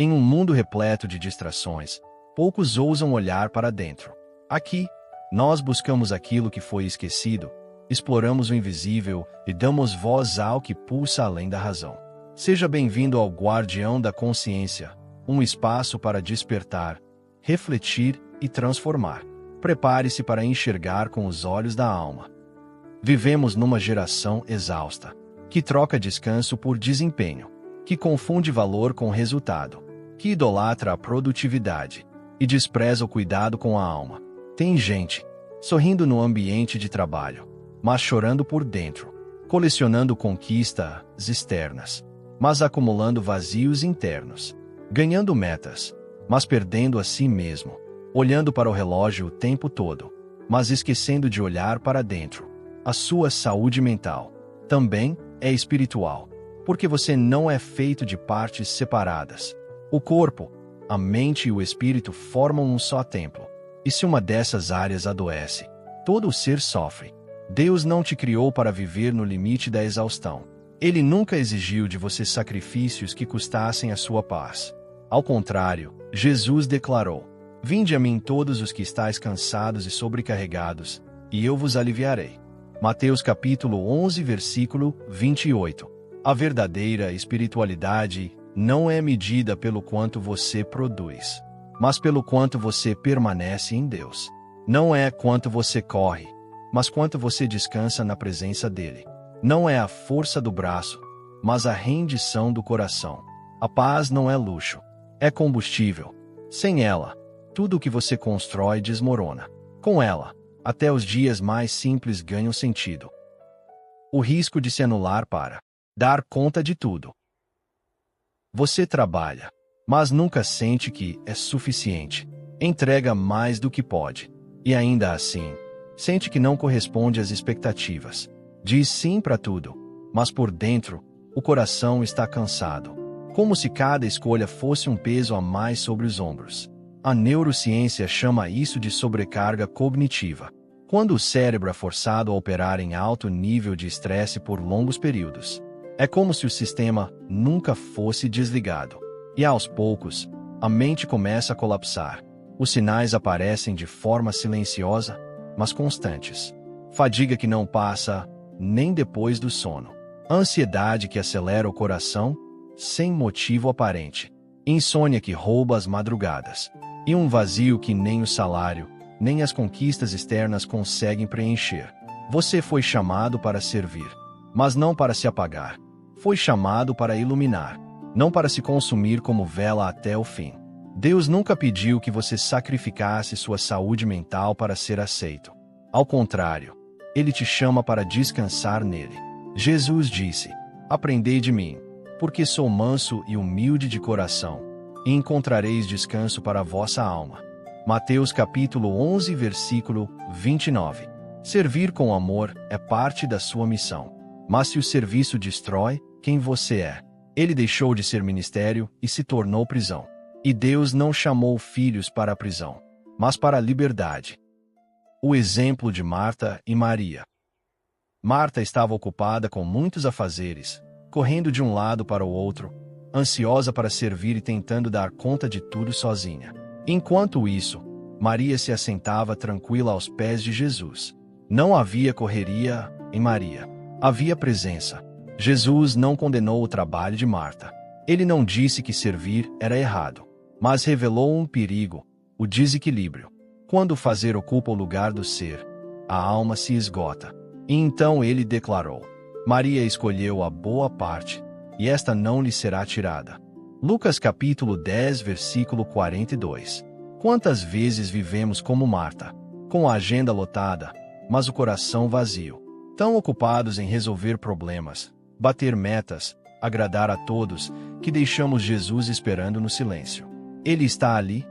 Em um mundo repleto de distrações, poucos ousam olhar para dentro. Aqui, nós buscamos aquilo que foi esquecido, exploramos o invisível e damos voz ao que pulsa além da razão. Seja bem-vindo ao Guardião da Consciência, um espaço para despertar, refletir e transformar. Prepare-se para enxergar com os olhos da alma. Vivemos numa geração exausta, que troca descanso por desempenho, que confunde valor com resultado, que idolatra a produtividade e despreza o cuidado com a alma. Tem gente sorrindo no ambiente de trabalho, mas chorando por dentro, colecionando conquistas externas, mas acumulando vazios internos, ganhando metas, mas perdendo a si mesmo, olhando para o relógio o tempo todo, mas esquecendo de olhar para dentro. A sua saúde mental também é espiritual, porque você não é feito de partes separadas. O corpo, a mente e o espírito formam um só templo. E se uma dessas áreas adoece, todo o ser sofre. Deus não te criou para viver no limite da exaustão. Ele nunca exigiu de você sacrifícios que custassem a sua paz. Ao contrário, Jesus declarou: "Vinde a mim todos os que estáis cansados e sobrecarregados, e eu vos aliviarei." Mateus capítulo 11, versículo 28. A verdadeira espiritualidade não é medida pelo quanto você produz, mas pelo quanto você permanece em Deus. Não é quanto você corre, mas quanto você descansa na presença dele. Não é a força do braço, mas a rendição do coração. A paz não é luxo, é combustível. Sem ela, tudo o que você constrói desmorona. Com ela, até os dias mais simples ganham sentido. O risco de se anular para dar conta de tudo. Você trabalha, mas nunca sente que é suficiente. Entrega mais do que pode. E ainda assim, sente que não corresponde às expectativas. Diz sim para tudo, mas por dentro, o coração está cansado. Como se cada escolha fosse um peso a mais sobre os ombros. A neurociência chama isso de sobrecarga cognitiva, quando o cérebro é forçado a operar em alto nível de estresse por longos períodos. É como se o sistema nunca fosse desligado. E aos poucos, a mente começa a colapsar. Os sinais aparecem de forma silenciosa, mas constantes. Fadiga que não passa nem depois do sono. Ansiedade que acelera o coração sem motivo aparente. Insônia que rouba as madrugadas. E um vazio que nem o salário, nem as conquistas externas conseguem preencher. Você foi chamado para servir, mas não para se apagar. Foi chamado para iluminar, não para se consumir como vela até o fim. Deus nunca pediu que você sacrificasse sua saúde mental para ser aceito. Ao contrário, Ele te chama para descansar nele. Jesus disse: "Aprendei de mim, porque sou manso e humilde de coração, e encontrareis descanso para a vossa alma." Mateus capítulo 11, versículo 29. Servir com amor é parte da sua missão. Mas se o serviço destrói quem você é, ele deixou de ser ministério e se tornou prisão. E Deus não chamou filhos para a prisão, mas para a liberdade. O exemplo de Marta e Maria. Marta estava ocupada com muitos afazeres, correndo de um lado para o outro, ansiosa para servir e tentando dar conta de tudo sozinha. Enquanto isso, Maria se assentava tranquila aos pés de Jesus. Não havia correria em Maria. Havia presença. Jesus não condenou o trabalho de Marta. Ele não disse que servir era errado, mas revelou um perigo, o desequilíbrio. Quando o fazer ocupa o lugar do ser, a alma se esgota. E então ele declarou: "Maria escolheu a boa parte, e esta não lhe será tirada." Lucas capítulo 10, versículo 42. Quantas vezes vivemos como Marta, com a agenda lotada, mas o coração vazio, tão ocupados em resolver problemas, bater metas, agradar a todos, que deixamos Jesus esperando no silêncio. Ele está ali,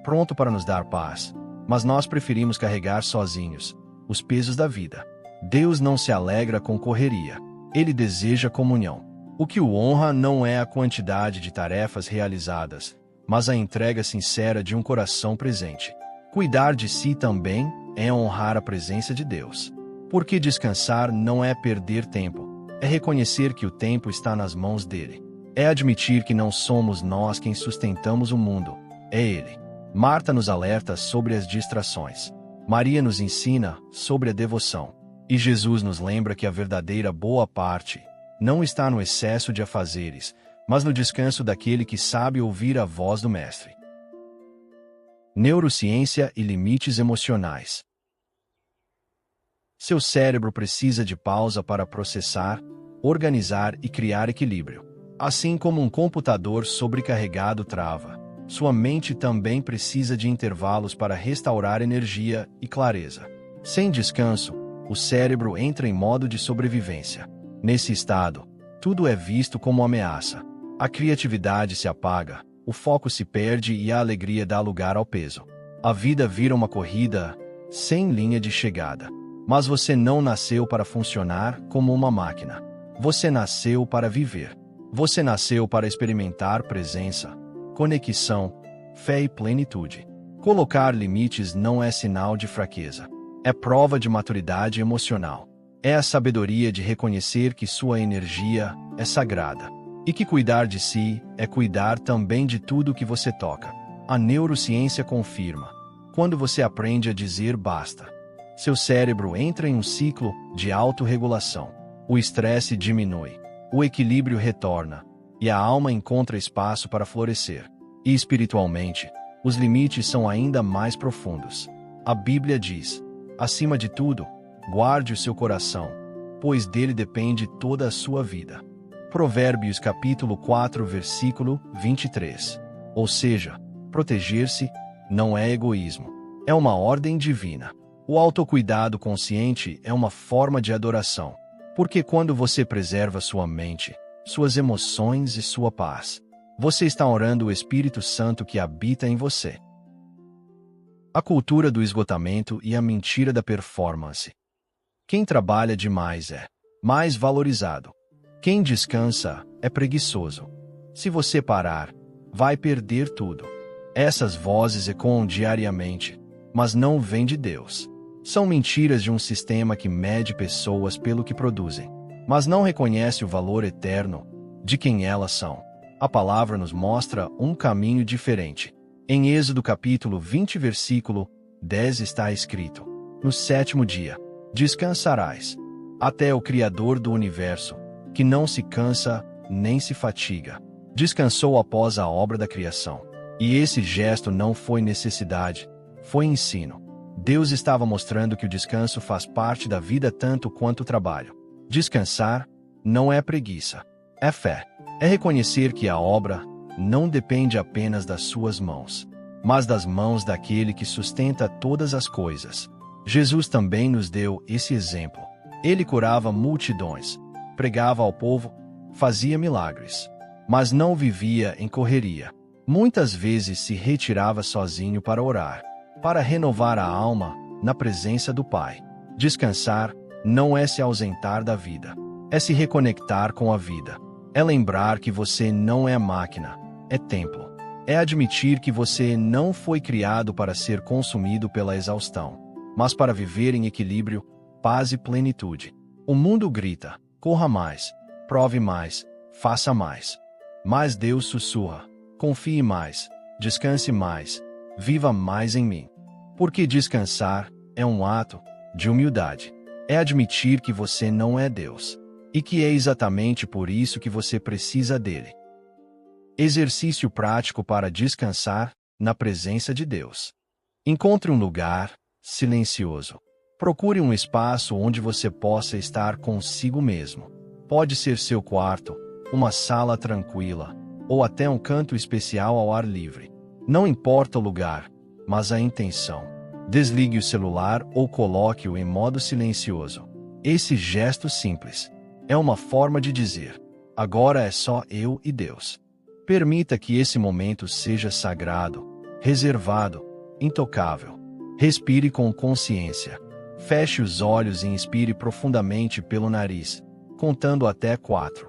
pronto para nos dar paz, mas nós preferimos carregar sozinhos os pesos da vida. Deus não se alegra com correria. Ele deseja comunhão. O que o honra não é a quantidade de tarefas realizadas, mas a entrega sincera de um coração presente. Cuidar de si também é honrar a presença de Deus. Porque descansar não é perder tempo, é reconhecer que o tempo está nas mãos dele. É admitir que não somos nós quem sustentamos o mundo, é Ele. Marta nos alerta sobre as distrações. Maria nos ensina sobre a devoção. E Jesus nos lembra que a verdadeira boa parte não está no excesso de afazeres, mas no descanso daquele que sabe ouvir a voz do Mestre. Neurociência e limites emocionais. Seu cérebro precisa de pausa para processar, organizar e criar equilíbrio. Assim como um computador sobrecarregado trava, sua mente também precisa de intervalos para restaurar energia e clareza. Sem descanso, o cérebro entra em modo de sobrevivência. Nesse estado, tudo é visto como ameaça. A criatividade se apaga, o foco se perde e a alegria dá lugar ao peso. A vida vira uma corrida sem linha de chegada. Mas você não nasceu para funcionar como uma máquina. Você nasceu para viver. Você nasceu para experimentar presença, conexão, fé e plenitude. Colocar limites não é sinal de fraqueza. É prova de maturidade emocional. É a sabedoria de reconhecer que sua energia é sagrada. E que cuidar de si é cuidar também de tudo que você toca. A neurociência confirma. Quando você aprende a dizer basta, seu cérebro entra em um ciclo de autorregulação. O estresse diminui, o equilíbrio retorna, e a alma encontra espaço para florescer. E espiritualmente, os limites são ainda mais profundos. A Bíblia diz: acima de tudo, guarde o seu coração, pois dele depende toda a sua vida. Provérbios capítulo 4, versículo 23. Ou seja, proteger-se não é egoísmo, é uma ordem divina. O autocuidado consciente é uma forma de adoração, porque quando você preserva sua mente, suas emoções e sua paz, você está orando o Espírito Santo que habita em você. A cultura do esgotamento e a mentira da performance. Quem trabalha demais é mais valorizado. Quem descansa é preguiçoso. Se você parar, vai perder tudo. Essas vozes ecoam diariamente, mas não vêm de Deus. São mentiras de um sistema que mede pessoas pelo que produzem, mas não reconhece o valor eterno de quem elas são. A palavra nos mostra um caminho diferente. Em Êxodo capítulo 20, versículo 10 está escrito: no sétimo dia, descansarás. Até o Criador do universo, que não se cansa nem se fatiga, descansou após a obra da criação. E esse gesto não foi necessidade, foi ensino. Deus estava mostrando que o descanso faz parte da vida tanto quanto o trabalho. Descansar não é preguiça, é fé. É reconhecer que a obra não depende apenas das suas mãos, mas das mãos daquele que sustenta todas as coisas. Jesus também nos deu esse exemplo. Ele curava multidões, pregava ao povo, fazia milagres, mas não vivia em correria. Muitas vezes se retirava sozinho para orar, para renovar a alma na presença do Pai. Descansar não é se ausentar da vida, é se reconectar com a vida. É lembrar que você não é máquina, é templo. É admitir que você não foi criado para ser consumido pela exaustão, mas para viver em equilíbrio, paz e plenitude. O mundo grita: corra mais, prove mais, faça mais. Mas Deus sussurra: confie mais, descanse mais, viva mais em mim. Porque descansar é um ato de humildade. É admitir que você não é Deus, e que é exatamente por isso que você precisa dele. Exercício prático para descansar na presença de Deus. Encontre um lugar silencioso. Procure um espaço onde você possa estar consigo mesmo. Pode ser seu quarto, uma sala tranquila, ou até um canto especial ao ar livre. Não importa o lugar, mas a intenção. Desligue o celular ou coloque-o em modo silencioso. Esse gesto simples é uma forma de dizer: agora é só eu e Deus. Permita que esse momento seja sagrado, reservado, intocável. Respire com consciência. Feche os olhos e inspire profundamente pelo nariz, contando até 4.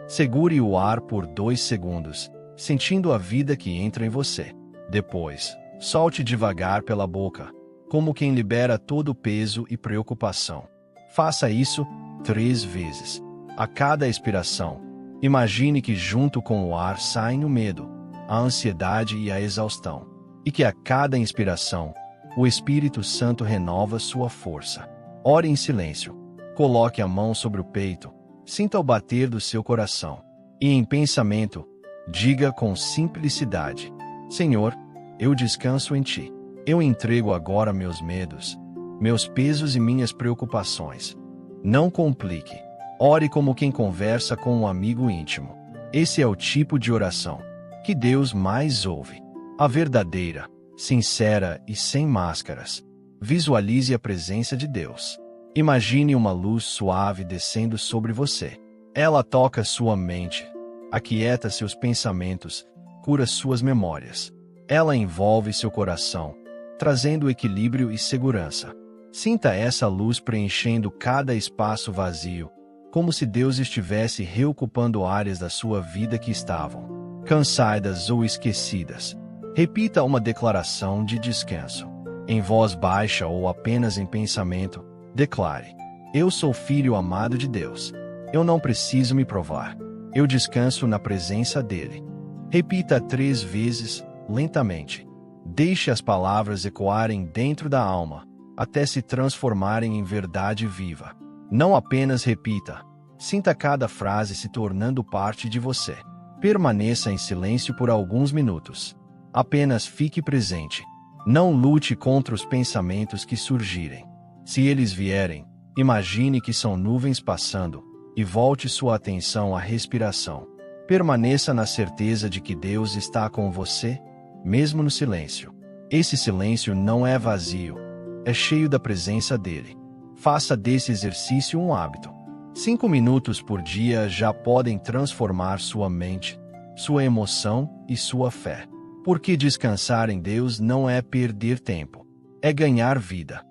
Segure o ar por 2 segundos, sentindo a vida que entra em você. Depois, solte devagar pela boca, como quem libera todo o peso e preocupação. Faça isso 3 vezes. A cada expiração, Imagine que junto com o ar saem o medo, a ansiedade e a exaustão, e que a cada inspiração, o Espírito Santo renova sua força. Ore em silêncio. Coloque a mão sobre o peito, sinta o bater do seu coração. E em pensamento, diga com simplicidade: Senhor, eu descanso em Ti. Eu entrego agora meus medos, meus pesos e minhas preocupações. Não complique. Ore como quem conversa com um amigo íntimo. Esse é o tipo de oração que Deus mais ouve. A verdadeira, sincera e sem máscaras. Visualize a presença de Deus. Imagine uma luz suave descendo sobre você. Ela toca sua mente, aquieta seus pensamentos, cura suas memórias. Ela envolve seu coração, trazendo equilíbrio e segurança. Sinta essa luz preenchendo cada espaço vazio, como se Deus estivesse reocupando áreas da sua vida que estavam cansadas ou esquecidas. Repita uma declaração de descanso. Em voz baixa ou apenas em pensamento, declare: Eu sou filho amado de Deus. Eu não preciso me provar. Eu descanso na presença dele. Repita 3 vezes, lentamente. Deixe as palavras ecoarem dentro da alma, até se transformarem em verdade viva. Não apenas repita. Sinta cada frase se tornando parte de você. Permaneça em silêncio por alguns minutos. Apenas fique presente. Não lute contra os pensamentos que surgirem. Se eles vierem, imagine que são nuvens passando e volte sua atenção à respiração. Permaneça na certeza de que Deus está com você, mesmo no silêncio. Esse silêncio não é vazio, é cheio da presença dele. Faça desse exercício um hábito. 5 minutos por dia já podem transformar sua mente, sua emoção e sua fé. Porque descansar em Deus não é perder tempo, é ganhar vida.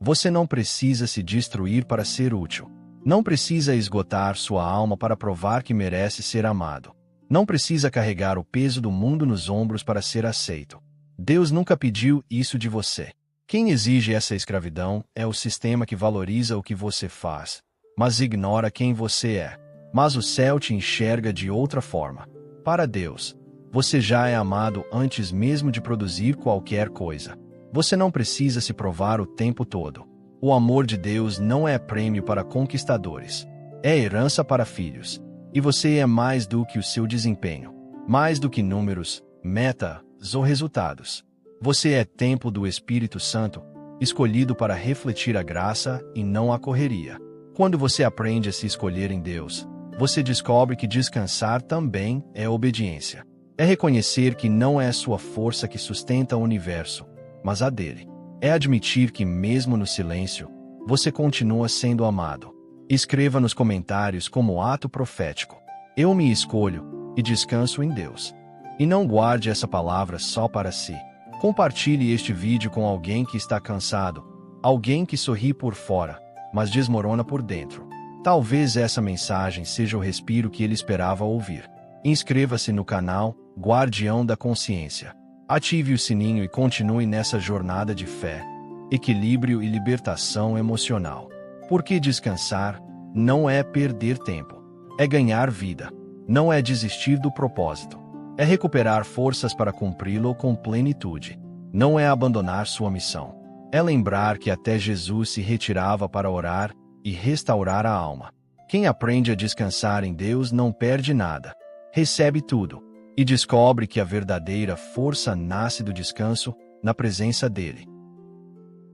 Você não precisa se destruir para ser útil. Não precisa esgotar sua alma para provar que merece ser amado. Não precisa carregar o peso do mundo nos ombros para ser aceito. Deus nunca pediu isso de você. Quem exige essa escravidão é o sistema que valoriza o que você faz, mas ignora quem você é. Mas o céu te enxerga de outra forma. Para Deus, você já é amado antes mesmo de produzir qualquer coisa. Você não precisa se provar o tempo todo. O amor de Deus não é prêmio para conquistadores. É herança para filhos. E você é mais do que o seu desempenho. Mais do que números, metas ou resultados. Você é templo do Espírito Santo, escolhido para refletir a graça e não a correria. Quando você aprende a se escolher em Deus, você descobre que descansar também é obediência. É reconhecer que não é sua força que sustenta o universo, mas a dele. É admitir que mesmo no silêncio, você continua sendo amado. Escreva nos comentários como ato profético: Eu me escolho e descanso em Deus. E não guarde essa palavra só para si. Compartilhe este vídeo com alguém que está cansado, alguém que sorri por fora, mas desmorona por dentro. Talvez essa mensagem seja o respiro que ele esperava ouvir. Inscreva-se no canal Guardião da Consciência. Ative o sininho e continue nessa jornada de fé, equilíbrio e libertação emocional. Porque descansar não é perder tempo, é ganhar vida. Não é desistir do propósito, é recuperar forças para cumpri-lo com plenitude. Não é abandonar sua missão, é lembrar que até Jesus se retirava para orar e restaurar a alma. Quem aprende a descansar em Deus não perde nada, recebe tudo, e descobre que a verdadeira força nasce do descanso na presença dele.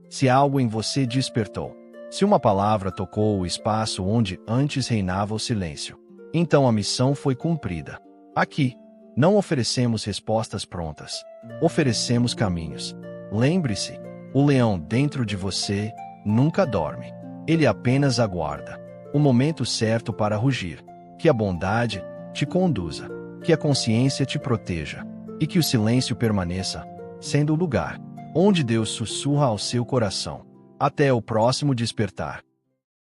Se algo em você despertou, se uma palavra tocou o espaço onde antes reinava o silêncio, então a missão foi cumprida. Aqui, não oferecemos respostas prontas, oferecemos caminhos. Lembre-se, o leão dentro de você nunca dorme. Ele apenas aguarda o momento certo para rugir. Que a bondade te conduza, que a consciência te proteja, e que o silêncio permaneça, sendo o lugar onde Deus sussurra ao seu coração. Até o próximo despertar.